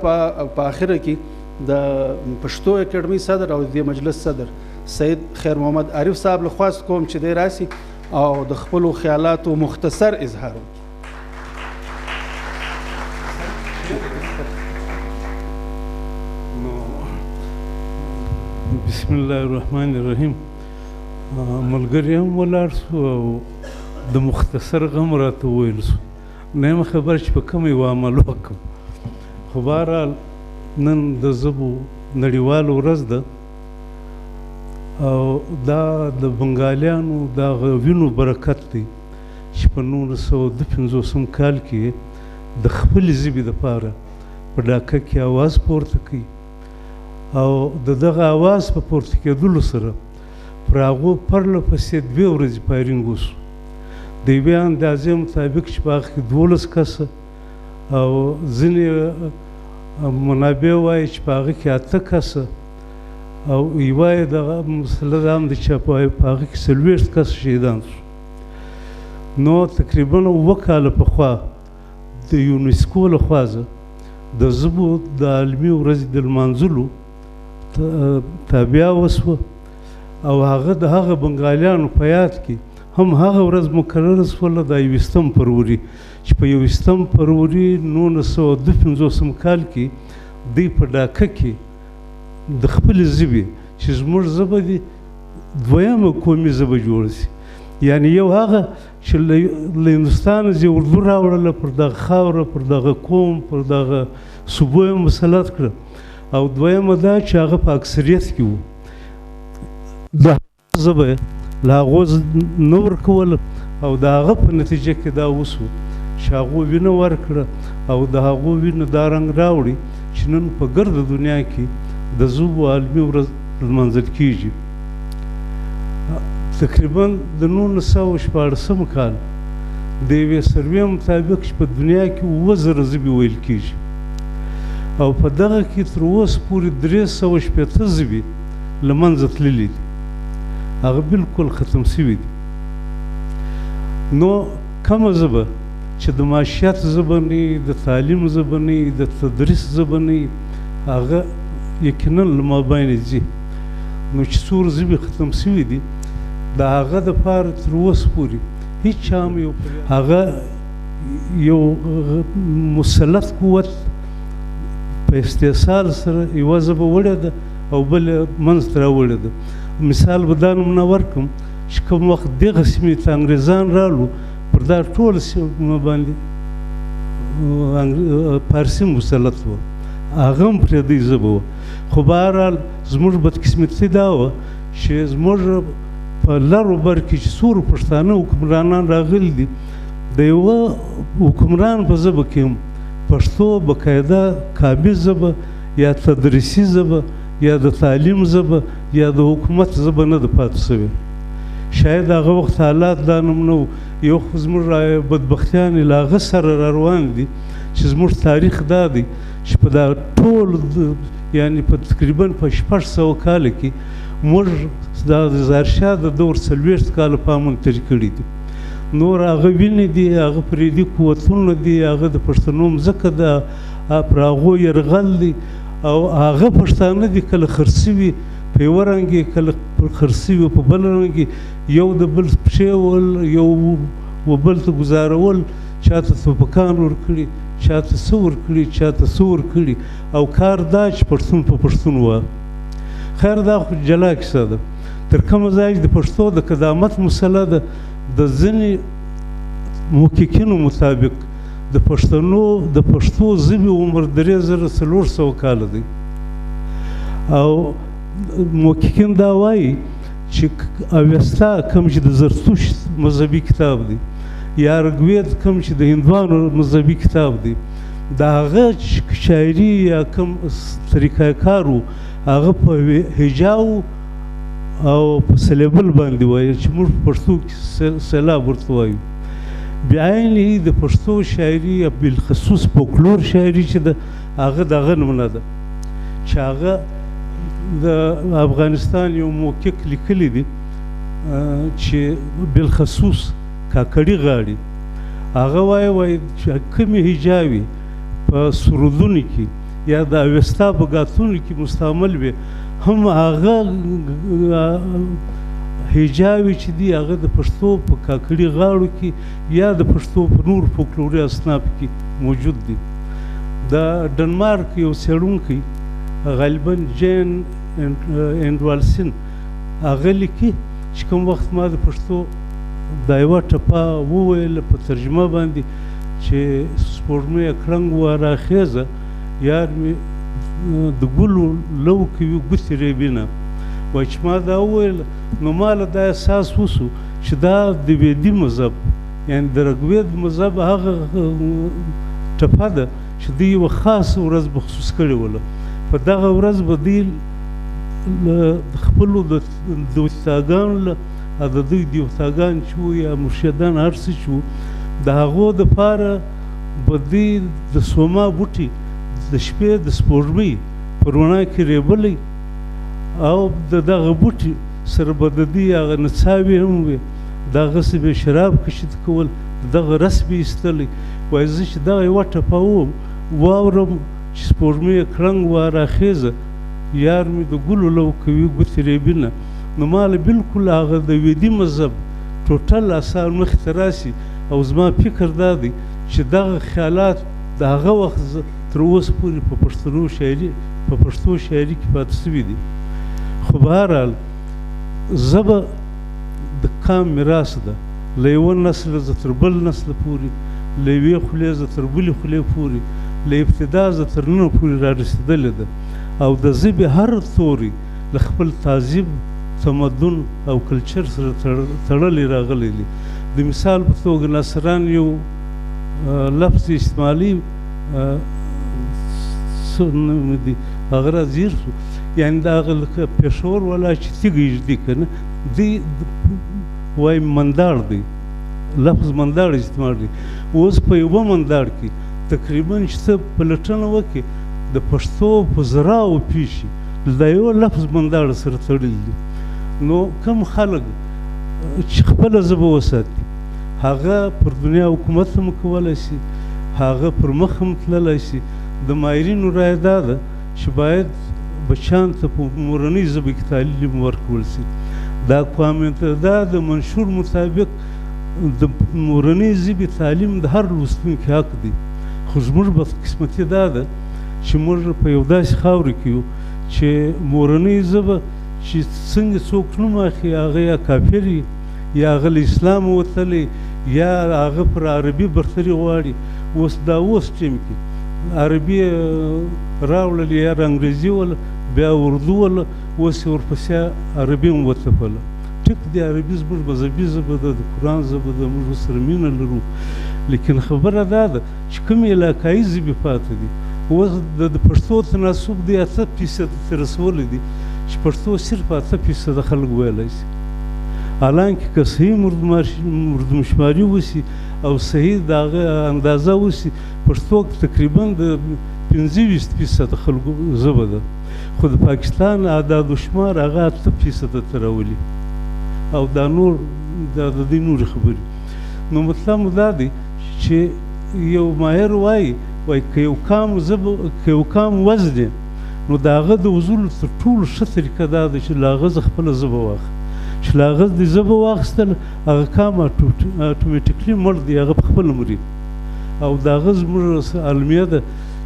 په اخره کې د پښتو اکیډمي صدر او د مجلس صدر سید خیر محمد عارف صاحب له خواست کوم چې دی راسي او د خپلو خیالاتو مختصر اظهار وکړي. بسم الله الرحمن الرحیم. ملګری هم ولاړ شو او د مختصر غم راته وویل شو، نه یم خبر چې په کوم یو عمل وکړم. خو بهرحال نن د ژبو نړیواله ورځ ده او دا د بنګالیانو د هغه وینو برکت دی چې په 1952 کال کې د خپلې ژبې دپاره په ډاکه کې اواز پورته کوي او د دغه اواز په پورته کېدلو سره پر هغو پرله پسې 2 ورځې فایرینګ وشو. د یوې اندازې مطابق چې په هغه کې 12 کسه او ځینې منابع وایي چې په هغه کې 8 کسه او یوه یې دغه مسله دا هم ده چې په هغه کې 40 کسه شهیدان شو. نو تقریبا 7 کاله پخوا د یونسکو لخوا د ژبو د عالمي ورځې د لمانځلو تابعه وسوه او هغه د هغه بنګالیانو په یاد کې هم هغه ورځ مقرره شوله د 21 فروری چې په 21 فروری 1952 کال کې دوی په ډاکه کې د خپلې ژبې چې زموږ ژبه دي 2مه قومي ژبه جوړه شي. یعنی یو هغه چې له هندوستانه چې اردو راوړله پر دغه خاوره پر دغه قوم پر دغه صوبو یې مسلط کړه او 2مه دا چې هغه په اکثریت کې وو د هغه ژبه یې له هغو نه ورکوله او د هغه په نتیجه کې دا وسو چې هغو وینه ورکړه او د هغو وینه دا رنګ راوړي چې نن په ګرده دنیا کې د ژبو عالمي ورځ لمانځل کېږي. تقریبا د 1914 کال د یوې سروې مطابق چې په دنیا کې 7,000 ژبې ویل کېږي او په دغه کې تر اوسه پورې 360 ژبې له منځه تللي دي، هغه بالکل ختم شوي دي. نو کومه ژبه چې د معاشیت ژبه نه د تعلیم ژبه نه د تدریس ژبه نه هغه یقینا له مابین ځي. نو چې څومره ژبې ختم شوي دي د هغه دپاره تر اوسه پورې هېچا هم هغه یو مسلط قوت په استحصال سره یوه ژبه وړې ده او بله منځته راوړې ده. مثال به دا نمونه ورکړم چې کوم وخت دغه سیمې ته انګریزان رالو پر دا ټوله سیمه باندې فارسي مسلط وه، هغه هم پرېدی ژبه وه. خو بهرحال زموږ بدقسمتي دا وه چې زموږ په لر و بر کې چې څومره پښتانه حکمرانان راغلي دي د یوه حکمران په ژبه کې هم پښتو باقاعده کامل ژبه یا تدریسي ژبه یا د تعلیم ژبه یا د حکومت ژبه نه ده پاتې شوې. شاید هغه وخت حالات دا نمونه و. یو خو زموږ بدبختیانې له هغه سره را روان دي چې زموږ تاریخ دا دی چې په دا ټول یعنی په تقریبا په 600 کاله کې موږ دا د ظاهرشاه د دور 40 کاله په امن تېر کړي دي. نور هغه وینې دي، هغه پرېدي قوتونه دي، هغه د پښتنو مځکه ده، پر هغو یرغل دی او هغه پښتانه دي کله خرڅوي په یوه رنګ یې کله خرڅوي په بل رنګ یې یو د بل پښې ول یو و بل ته ګزارول، چاته توپکان ورکړي چاته څه ورکړي چاته څه ورکړي او کار دا چې پښتون په پښتون وه. خیر دا خو جلا کیسه ده. تر کومه ځای چې د پښتو د قدامت مسله ده د ځینې محققینو مطابق د پښتو ژبې عمر 3400 کاله دی او محققین دا وایي چې اوستا کوم چې د زرتوش مذهبي کتاب دی یا رګوید کوم چې د هندوانو مذهبي کتاب دی د هغه شاعري یا کوم طریقه کارو هغه په حجاو او په سلیبل باندې وایي چې موږ په پښتو کې سیلاب ورته وایو. بعینې د پښتو شاعري بالخصوص فولکلور شاعري چې ده هغه دغه نمونه ده چې هغه د افغانستان یو محقق لیکلی دی چې بالخصوص کاکړي غاړي هغه وایي چې کومې هجاوي په سرودونو کې یا د اوستا په ګاتونو کې مستعمل وي هم هغه هجاوي چې دي هغه د پښتو په کاکړي غاړو کې یا د پښتو په نور فولکلوري اصناف کې موجود دي. د ډنمارک یو څېړونکی غالبا جین اینډوالسن هغه لیکي چې کوم وخت ما د پښتو دا یوه ټپه وویله په ترجمه باندې چې سپوږمۍ کړنګ وه راخیزه یار مې د ګلو لو کوي ګوتې ریبینه وایي چې ما دا وویله نو ماله دا احساس وسو چې دا د ویدي مذهب یعنې د رګوید مذهب هغه ټپه ده چې دوی یوه خاصه ورځ مخصوص کړې وله په دغه ورځ به دوی خپلو دوستاګانو له او د دوی دیوتاګان چې وو یا مرشدان هر څه چې وو د هغو دپاره به دوی د سوما بوټي د شپې د سپوږمۍ په رڼا کې ریبلی او د دغه بوټي سره به د دوی هغه نڅاوې هم وې د هغسې به شراب کشید کول دغه رس به ایستلی وایي زه چې دغه یوه ټپه واورم چې سپوږمۍ کړنګ وه راخیزه یار مې د ګلو لو کوي ګوتې ریبینه نو ماله بلکل هغه د ویدي مذهب ټوټل اثار مخې ته راسي او زما فکر دا دی چې دغه خیالات د هغه وخت تر اوسه پورې په پښتو شاعري کې پاتې سوي دي. خو بهرحال ژبه د قام میراث ده له یوه نسله زه تر بل نسله پورې له یوې خولې زه تر بلې خولې پورې له ابتدا زه تر ننه پورې را رسېدلې ده او د ژبې هر توری له خپل تهذیب تمدن او کلچر سره تړلی راغلی دی. د مثال په توګه ناصران یو لفظ استعمالي څه نوم دی هغه راځیر شو یعنې د هغه لکه پېښور والا چې تیږه ږدي که نه دی وایي منداړ دی لفظ منداړ استعمال دی. اوس په یوه منداړ کې تقریبا چې ته پلټنه وکړې د پښتو په زراو پیښې دا یو لفظ منداړ سره تړلی دی. نو کم خلک چې خپله ژبه وساتي هغه پر دنیا حکومت هم کولی شي هغه پر مخ هم تللی شي. د ماهرینو رایه دا ده چې باید بچیان ته په مورنۍ ژبه کې تعلیم ورکول شي. دا دا د منشور مطابق د مورنۍ ژبې تعلیم د هر لوستونکي حق دی. خو زموږ بدقسمتي دا ده چې موږ په یو داسې خاوره کې یو چې مورنۍ ژبه چې څنګه څوک نوم اخلي هغه یا کافر یا هغه له اسلام وتلی یا هغه پر عربي برتري غواړي. اوس دا اوس ټیم کې عربي راوړل یا انګریزي وله بیا اردو وله اوس یې ورپسې عربي هم وتپله. ټیک دی عربي زموږ مذهبي ژبه ده د قرآن ژبه ده موږ ورسره مینه لرو لیکن خبره دا ده چې کومې علاقایي ژبې پاتې دي اوس د پښتو تناسب دی 8% ته رسولی دی چې پښتو صرف 8% خلک ویلی شي حالانکه که صحیح مردمشماري وسي او صحیح د هغه اندازه وسي پښتو تقریبا د 25% خلکو ژبه ده خو د پاکستان اعداد و شمار هغه 8% ته راولي او دا نور د دې نورې خبرې. نو مطلب مو دا دی چې یو ماهر وایي که یو قام وزن نو د هغه د وزلو تر ټولو ښه طریقه دا ده چې له هغه زه خپله ژبه واخلم چې له هغه د ژبه واخیستل هغه قام اټومیټیکلي مړ دی هغه په خپله مري او د هغه زموږ المیه ده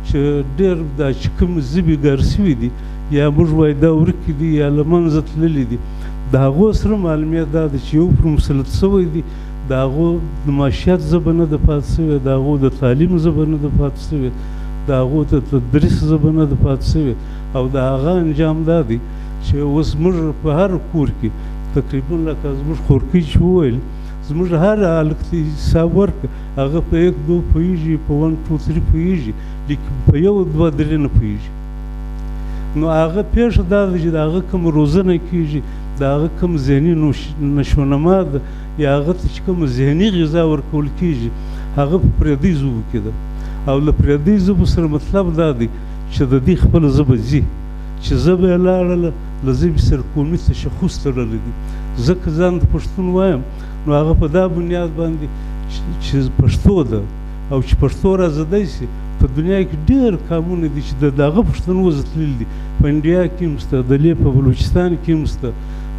چې ډېر دا چې کوم ژبې ګار سوي دي یا موږ وایو دا ورکې دي یا له منځه تللي دي د هغو سره معلومیت دا ده چې یو پر مسلط سوی دي د هغو د معاشیت ژبه نه ده پاتې سوې د هغو د تعلیم ژبه نه ده پاتې سوې د هغو د تدریس ژبه نه ده پاتې سوې او د هغه انجام دا دی چې اوس موږ په هر کور کې تقریبا لکه زموږ خورکۍ چې وویل زموږ هر هلک ته حساب ورکړه هغه په 1 2 پوهېږي په 1 2 3 پوهېږي لیکن په 1 2 3 نه پوهېږي. نو هغه پېښه دا ده چې د هغه کوم روزنه کېږي د هغه کوم ذهني نشونما ده یا هغه ته چې کومه ذهني غذا ورکول کېږي هغه په پردۍ ژبو کې ده او له پردۍ ژبو سره مطلب دا دی چې د دې خپله ژبه ځي چې ژبه یې لاړله له ژبې سره قومي تشخص تړلی دی. زه که ځان د پښتون وایم نو هغه په دا بنیاد باندې چې پښتو ده او چې پښتو را زدی شي په دنیا کې ډېر قامونه دي چې د هغه پښتنو وزتلل دي په انډیا کې هم شته دلې په بلوچستان کې هم شته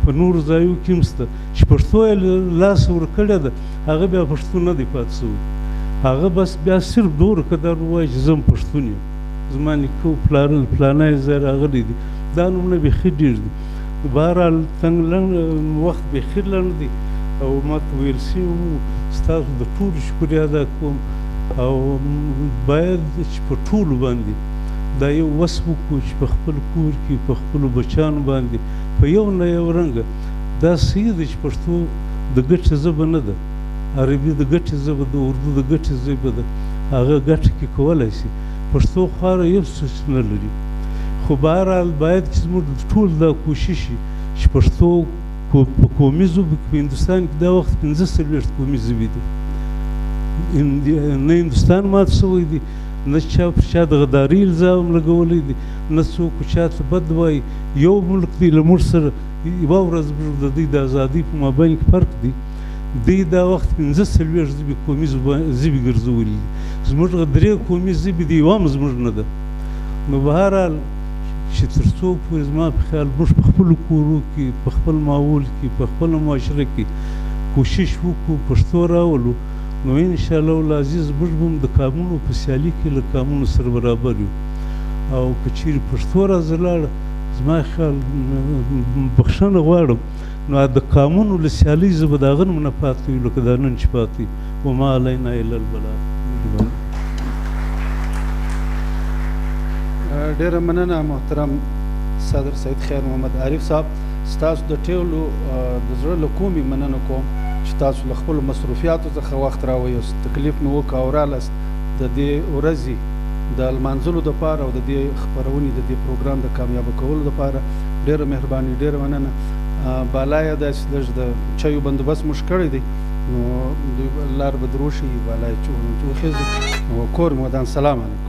په نورو ځایو کې هم شته چې پښتو یې لاس ورکړې ده هغه بیا پښتون نه دی پاتې شوی هغه بس بیا صرف دومره قدر ووایي چې زه هم پښتون یم زما نیکه پلانی ځای راغلی دي دا نومونه بیخي ډېر دي بهرحال وخت بیخي لنډ دی او ما ته ویل شوي وو ستاسو د ټولو شکریه ادا کوم او باید چې په ټولو باندې دا یو وس وکړو چې په خپل کور کې په خپلو بچیانو باندې په یو نه یو رنګه دا صحیح ده چې پښتو د ګټې ژبه نه ده عربي د ګټې ژبه ده اردو د ګټې ژبه ده هغه ګټه کې کولی شي پښتو خورا یو څه نه لري خو بهرحال باید چې زموږ ټول دا کوشش وي چې پښتو په قومي ژبو کې په هندوستان کې دا وخت 45 قومي ژبې دي نه هندوستان مات شوی دی نه چا پر چا د غداري الزام لګولی دی نه څوک چا ته بد وایي یو ملک دی له موږ سره یوه ورځ موږ د دوی د ازادۍ په مابین کې فرق دی دوی دا وخت 45 ژبې قومي ژبې ګرځولي دي زموږ 3 قومي ژبې دي یوه هم زموږ نه ده نو بهرحال چې تر څو پورې زما په خیال موږ په خپلو کورو کې په خپل ماحول کې په خپله معاشره کې کوشش وکړو پښتو راولو نو انشاءالله العزیز موږ به هم د قامونو په سیالي کې له قامونو سره برابر یو او که چیرې پښتو راځه لاړه زما خیال بخښنه غواړم نو د قامونو له سیالۍ زه به د هغه نه پاتې وي لکه دا نن چې پاتې وما علینا الا البلاغ ډیره مننه محترم صدر سید خیر محمد عارف صاحب ستاسو د ټولو د زړه له کومې مننه کوم چې تاسو له خپلو مصروفیاتو څخه وخت راویست تکلیف مو وکړه او رالاست د دې ورځې د لمانځلو دپاره او د دې خپرونې د دې پروګرام د کامیابه کولو دپاره ډیره مهرباني ډیره مننه بالا یې داسې لږ د چایو بندوبست موږ کړی دی نو لار به دروشي بالا یې وخېږي نو کور مو ودان سلام علیکم